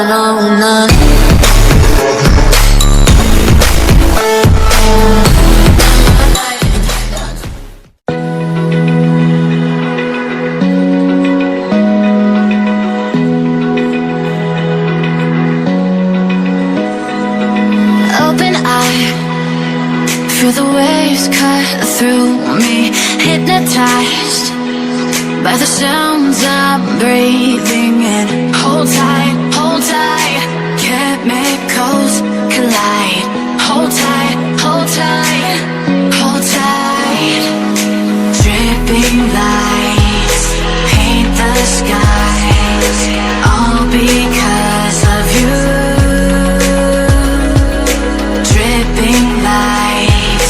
Barcelona. Open eye, feel the waves cut through me, hypnotized by the sounds I'm breathing in. Hold tight, chemicals collide. Hold tight, hold tight, hold tight. Dripping lights paint the skies, all because of you. Dripping lights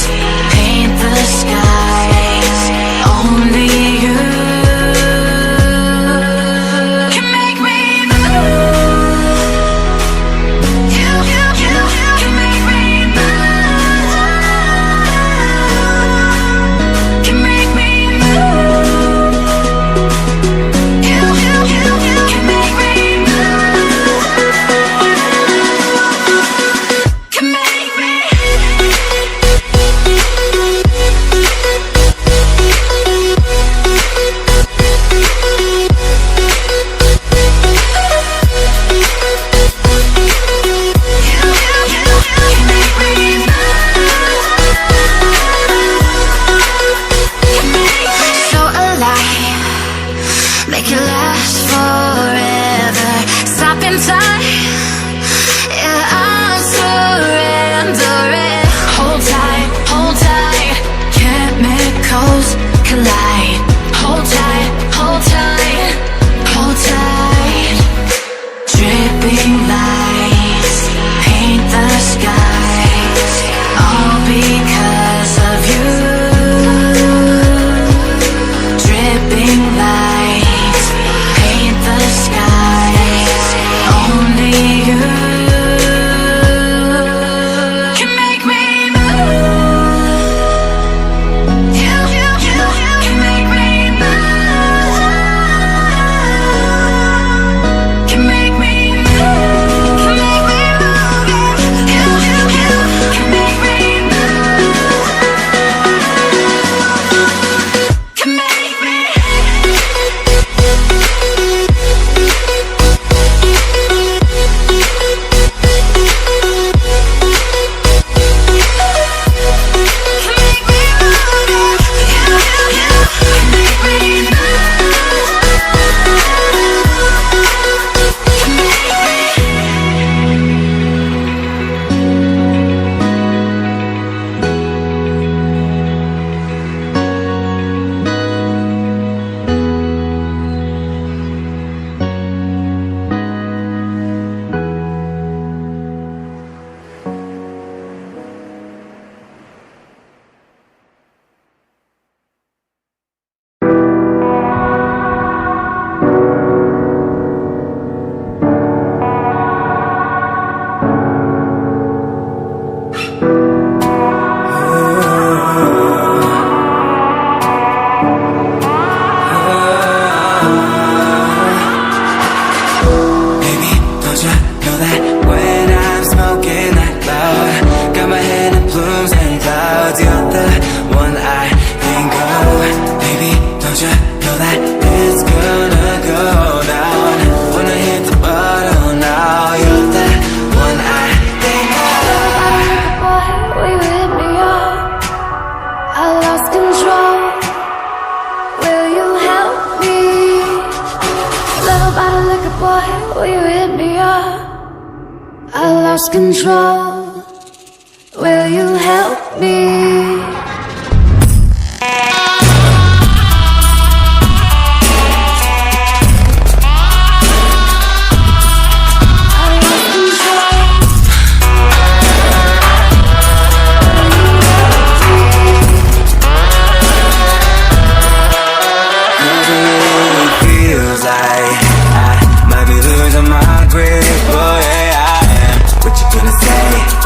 paint the skies, only you can make me move. You can make me move. Can make me move. You can make me move. Can make me. So alive, make it last forever. Stop in time, yeah, I'm surrendering. Hold tight, chemicals collide. Hold tight, hold tight, hold tight. Dripping lights paint the skies, all because of you. Dripping lights paint the skies, only you can make me move. You can make me move. Can make me move. Can make me move. You can make me move. Can make me. Baby, don't you know that when I'm smoking that loud, got my head in plumes and clouds, you're the one I think of. Baby, don't you know that it's gonna go down when I hit the bottom now, you're the one I think of. Boy, will you hit me up? I lost control. Will you help me? Little by the liquor, boy, will you hit me up? I lost control. Will you help me? Cause it really feels like I might be losing my grip. Oh yeah, I am. What you gonna say?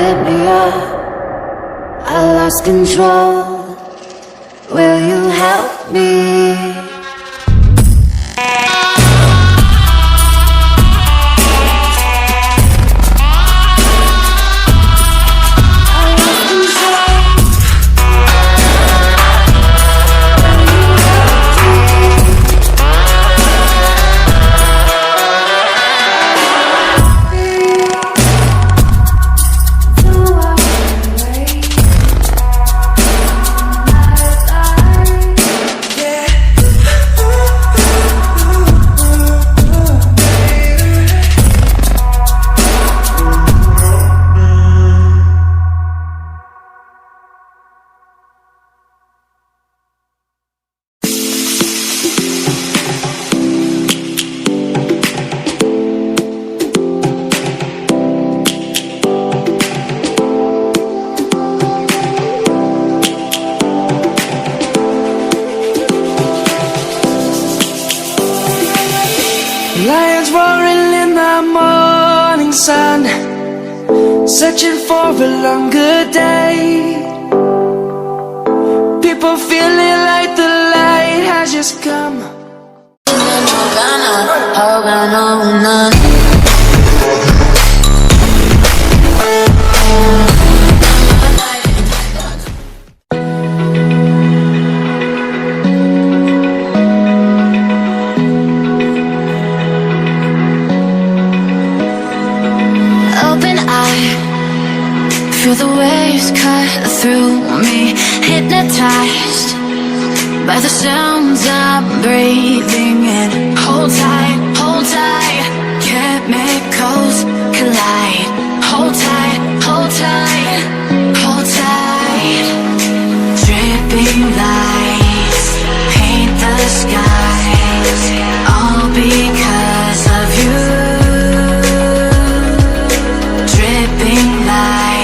hit me up? I lost control. Will you help me? Lions roaring in the morning sun, searching for a longer day. People feeling like the light has just come. Feel the waves cut through me, hypnotized by the sounds I'm breathing in. Hold tight, chemicals